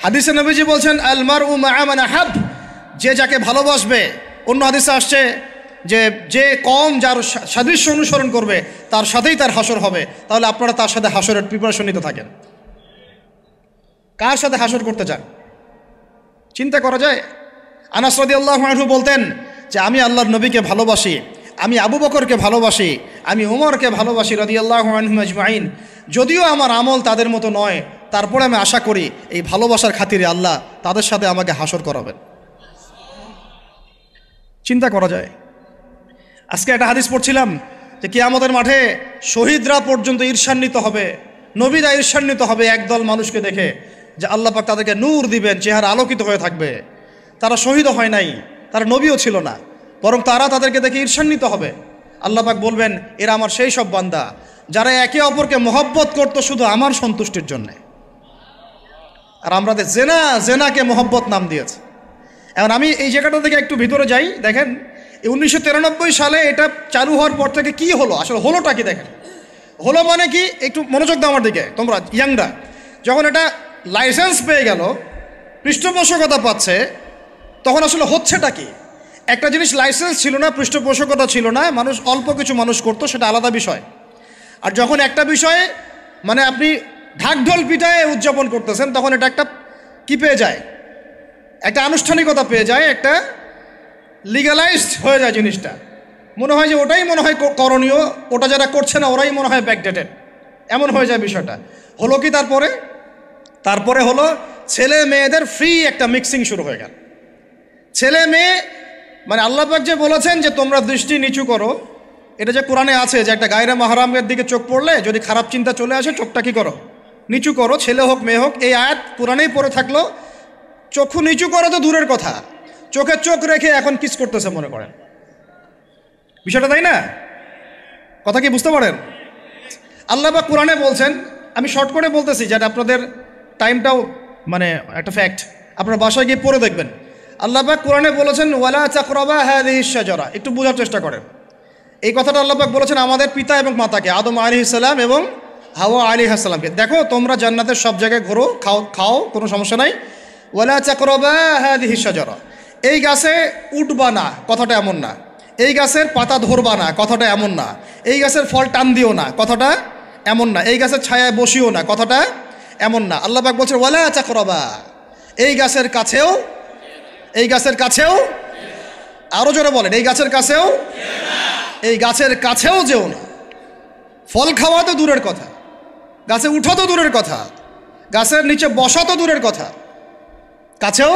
হাদিসে নবীজি বলছেন আল মারউ মা'a মান আহাব, যে যাকে ভালোবাসবে। অন্য হাদিসে আসছে যে যে কম যার সাদৃশ্য অনুসরণ করবে তার সাথেই তার হাসর হবে। তাহলে আপনারা তার সাথে হাসরের প্রিপারেশন নিতে থাকেন। কার সাথে হাসর করতে চান চিন্তা করা যায়। আনাস রাদিয়াল্লাহু আনহু বলতেন যে আমি আল্লাহর নবীকে ভালোবাসি, আমি আবু বকরকে ভালোবাসি, আমি ওমরকে ভালোবাসি রাদিয়াল্লাহু আনহুম আজমাইন। যদিও আমার আমল তাদের মতো নয়, তারপরে আমি আশা করি এই ভালোবাসার খাতিরে আল্লাহ তাদের সাথে আমাকে হাসর করাবেন। চিন্তা করা যায়। আজকে একটা হাদিস পড়ছিলাম যে কিয়ামতের মাঠে শহীদরা পর্যন্ত ঈর্ষান্বিত হবে, নবীরা ঈর্ষান্বিত হবে একদল মানুষকে দেখে, যে আল্লাহ পাক তাদেরকে নূর দিবেন, চেহারা আলোকিত হয়ে থাকবে। তারা শহীদও হয় নাই, তারা নবীও ছিল না, বরং তারা তাদেরকে দেখে ঈর্ষান্বিত হবে। আল্লাহ পাক বলবেন এরা আমার সেই সব বান্দা যারা একে অপরকে মহব্বত করতো শুধু আমার সন্তুষ্টির জন্যে। আর আমরা জেনাকে মহব্বত নাম দিয়েছে। এখন আমি এই জায়গাটা থেকে একটু ভিতরে যাই। দেখেন 1993 সালে এটা চালু হওয়ার পর থেকে কি হলো, আসলে হলোটা কি দেখেন। হলো মানে কি, একটু মনোযোগ দাও আমার দিকে তোমরা ইয়াংরা। যখন এটা লাইসেন্স পেয়ে গেল, পৃষ্ঠপোষকতা পাচ্ছে, তখন আসলে হচ্ছেটা কি। একটা জিনিস লাইসেন্স ছিল না, পৃষ্ঠপোষকতা ছিল না, মানুষ অল্প কিছু মানুষ করতো, সেটা আলাদা বিষয়। আর যখন একটা বিষয়ে মানে আপনি ঢাকঢোল পিটায় উদযাপন করতেছেন, তখন এটা একটা কি পেয়ে যায়, একটা আনুষ্ঠানিকতা পেয়ে যায়, একটা লিগালাইজড হয়ে যায় জিনিসটা। মনে হয় যে ওটাই মনে হয় করণীয়, ওটা যারা করছে না ওরাই মনে হয় ব্যাকডেটেড, এমন হয়ে যায় বিষয়টা। হলো কি তারপরে হলো ছেলে মেয়েদের ফ্রি একটা মিক্সিং শুরু হয়ে গেল। ছেলে মেয়ে মানে আল্লাহ পাক যে বলেছেন যে তোমরা দৃষ্টি নিচু করো, এটা যে কোরআনে আছে যে একটা গায়রে মাহরামের দিকে চোখ পড়লে যদি খারাপ চিন্তা চলে আসে চোখটা কি করো, নিচু করো, ছেলে হোক মেয়ে হোক। এই আয়াত কোরআনেই পড়ে থাকলো, চক্ষু নিচু করো তো দূরের কথা, চোখে চোখ রেখে এখন কিস করতেছে মনে করেন বিষয়টা, তাই না? কথা কি বুঝতে পারেন? আল্লাহ পাক কোরআনে বলছেন, আমি শর্ট করে বলতেছি যেটা আপনাদের টাইমটাও মানে একটা ফ্যাক্ট, আপনার বাসায় গিয়ে পড়ে দেখবেন। আল্লাহ পাক কোরআনে বলেছেন ওয়ালা তাকরাবা হাযিহিশ শাজারা। একটু বোঝার চেষ্টা করেন। এই কথাটা আল্লাহ পাক বলেছেন আমাদের পিতা এবং মাতাকে, আদম আলাইহিস সালাম এবং হাওয়া আলাইহিস সালামকে। দেখো তোমরা জান্নাতের সব জায়গায় ঘোরো, খাও, কোনো সমস্যা নাই। ওয়ালা তাকরাবা হাযিহিশ শাজারা, এই গাছে উঠবা না, কথাটা এমন না। এই গাছের পাতা ধরবা না, কথাটা এমন না। এই গাছের ফল টান দিও না, কথাটা এমন না। এই গাছের ছায়ায় বসিও না, কথাটা এমন না। আল্লাহ পাক বলছেন ওয়ালা তাকরাবা, এই গাছের কাছেও, আরো জোরে বলেন, এই গাছের কাছেও যেও না। ফল খাওয়া তো দূরের কথা, গাছে উঠা তো দূরের কথা, গাছের নিচে বসা তো দূরের কথা, কাছেও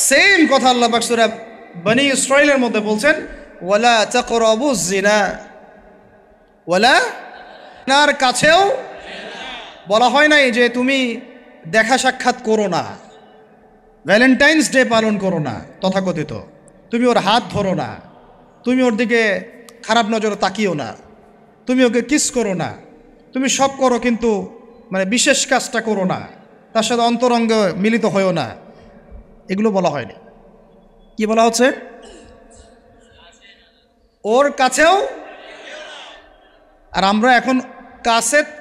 সেম কথা আল্লাহ পাক সূরা বনী ইসরাঈলের মধ্যে বলছেন ওয়ালা তাকরাবুজ জিনা, ওয়ালা নার কাছেও বলা হয় নাই যে তুমি দেখা সাক্ষাৎ করো না, ভ্যালেন্টাইন্স ডে পালন করো না তথাকথিত, তুমি ওর হাত ধরো না, তুমি ওর দিকে খারাপ নজরে তাকিও না, তুমি ওকে কিস করো না, তুমি সব করো কিন্তু মানে বিশেষ কাজটা করো না, তার সাথে অন্তরঙ্গে মিলিত হয়েও না, এগুলো বলা হয়নি। কি বলা হচ্ছে? ওর কাছেও। আর আমরা এখন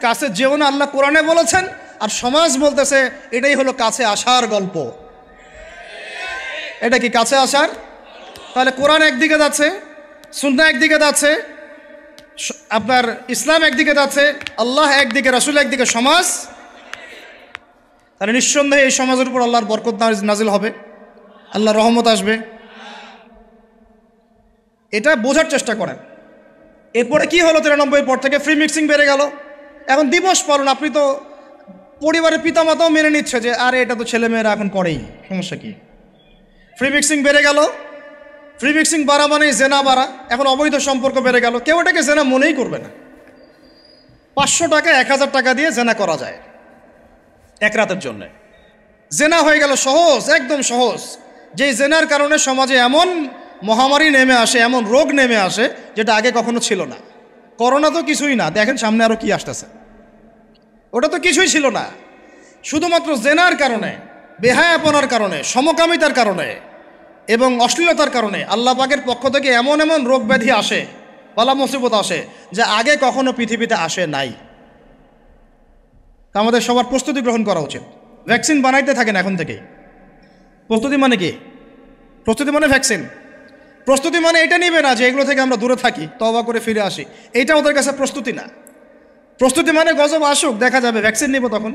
কাছে যেও না আল্লাহ কোরআনে বলেছেন, আর সমাজ বলতেছে এটাই হলো কাছে আসার গল্প। এটা কি কাছে আসার? তাহলে কোরআন একদিকে যাচ্ছে, সুন্নাহ একদিকে যাচ্ছে, আপনার ইসলাম একদিকে যাচ্ছে, আল্লাহ একদিকে, রাসূল একদিকে, সমাজ। তাহলে নিঃসন্দেহে এই সমাজের উপর আল্লাহর বরকত নাজিল হবে, আল্লাহর রহমত আসবে। এটা বোঝার চেষ্টা করেন। এরপরে কি হলো? 93 পর থেকে ফ্রি মিক্সিং বেড়ে গেল। এখন দিবস পালন, আপনি তো পরিবারের পিতামাতাও মেনে নিচ্ছে যে আরে এটা তো ছেলেমেয়েরা এখন করেই, সমস্যা কি? ফ্রি মিক্সিং বেড়ে গেল। ফ্রি মিক্সিং বাড়া মানেই জেনা বাড়া। এখন অবৈধ সম্পর্ক বেড়ে গেল, কেউ এটাকে জেনা মনেই করবে না। 500 টাকা 1000 টাকা দিয়ে জেনা করা যায় এক রাতের জন্য। জেনা হয়ে গেল সহজ, একদম সহজ। যেই জেনার কারণে সমাজে এমন মহামারী নেমে আসে, এমন রোগ নেমে আসে যেটা আগে কখনো ছিল না। করোনা তো কিছুই না, দেখেন সামনে আরো কি আসতেছে। ওটা তো কিছুই ছিল না, শুধুমাত্র জেনার কারণে, বেহায়াপনার কারণে, সমকামিতার কারণে এবং অশ্লীলতার কারণে আল্লাহ পাকের পক্ষ থেকে এমন এমন রোগ ব্যাধি আসে, বালা মুসিবত আসে, যা আগে কখনো পৃথিবীতে আসে নাই। আমাদের সবার প্রস্তুতি গ্রহণ করা উচিত। ভ্যাকসিন বানাইতে থাকেন এখন থেকেই। প্রস্তুতি মানে কি? প্রস্তুতি মানে ভ্যাকসিন। প্রস্তুতি মানে এটা নিবে না যে এগুলো থেকে আমরা দূরে থাকি, তওবা করে ফিরে আসি, এইটা ওদের কাছে প্রস্তুতি না। প্রস্তুতি মানে গজব আসুক, দেখা যাবে, ভ্যাকসিন নিব তখন।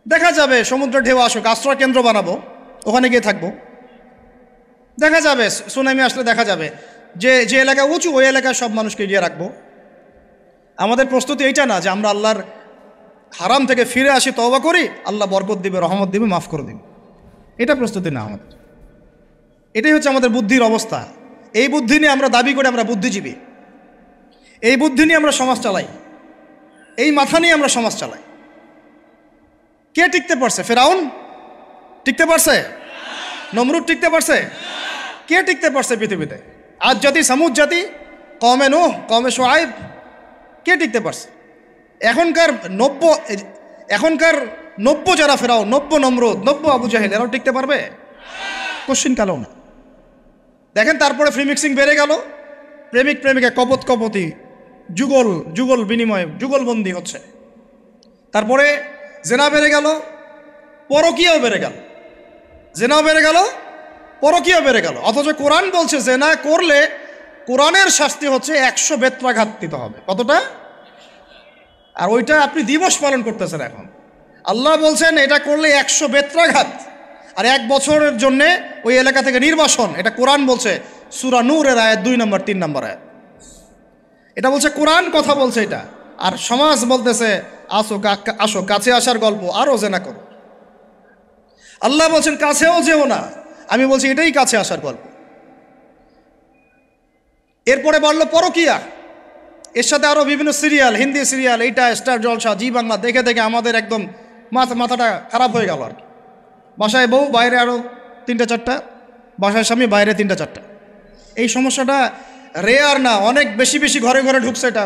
দেখা যাবে সমুদ্রের ঢেউ আসুক, আশ্রয় কেন্দ্র বানাবো, ওখানে গিয়ে থাকবো। দেখা যাবে সুনামি আসলে দেখা যাবে যে যে এলাকা উঁচু ওই এলাকায় সব মানুষকে এগিয়ে রাখবো। আমাদের প্রস্তুতি এইটা না যে আমরা আল্লাহর হারাম থেকে ফিরে আসি, তওবা করি, আল্লাহ বরকত দিবে, রহমত দিবে, মাফ করে দিবে। এটা প্রস্তুতি না আমাদের। এটাই হচ্ছে আমাদের বুদ্ধির অবস্থা। এই বুদ্ধি নিয়ে আমরা দাবি করি আমরা বুদ্ধিজীবী, এই বুদ্ধি নিয়ে আমরা সমাজ চালাই, এই মাথা নিয়ে আমরা সমাজ চালাই। কে টিকতে পারছে? ফেরাউন টিকতে পারছে? নমরুদ টিকতে পারছে? কে টিকতে পারছে পৃথিবীতে? আজ জাতি, সামুদ জাতি, কওমে নূহ, কওমে শুআয়ব, কে টিকতে পারছে? এখনকার নব্য যারা ফেরাউন, নব্য নমরুদ, নব্য আবু জাহেল, এরাও টিকতে পারবে? কোশ্চিন কালেও না। দেখেন তারপরে ফ্রি মিক্সিং বেড়ে গেল, প্রেমিক প্রেমিকা কপত কপতি, যুগল বিনিময়, যুগলবন্দি হচ্ছে। তারপরে জেনা বেড়ে গেল, পরকীয়াও বেড়ে গেল। জেনাও বেড়ে গেল, পরকীয়াও বেড়ে গেল। অথচ কোরআন বলছে জেনা করলে কোরআনের শাস্তি হচ্ছে 100 বেত্রাঘাত দিতে হবে। কতটা? আর ওইটা আপনি দিবস পালন করতেছেন এখন। আল্লাহ বলছেন এটা করলে 100 বেত্রাঘাত, আর 1 বছরের জন্যে ওই এলাকা থেকে নির্বাসন। এটা কোরআন বলছে, সূরা নূরের আয়াত 2 নম্বর 3 নম্বর আয়াত। এটা বলছে কোরআন, কথা বলছে এটা। আর সমাজ বলতেছে আসো কাছে আসার গল্প, আরও জেনা করো। আল্লাহ বলছেন কাছেও যেও না, আমি বলছি এটাই কাছে আসার গল্প। এরপরে বাড়লো পরকীয়া, এর সাথে আরও বিভিন্ন সিরিয়াল, হিন্দি সিরিয়াল, এইটা স্টার জলসা, জি বাংলা দেখে দেখে আমাদের একদম মাথাটা খারাপ হয়ে গেল আর কি। বাসায় বউ, বাইরে আরও 3টা 4টা, বাসায় স্বামী, বাইরে 3টা 4টা। এই সমস্যাটা রেয়ার না, অনেক বেশি বেশি ঘরে ঘরে ঢুকছে এটা।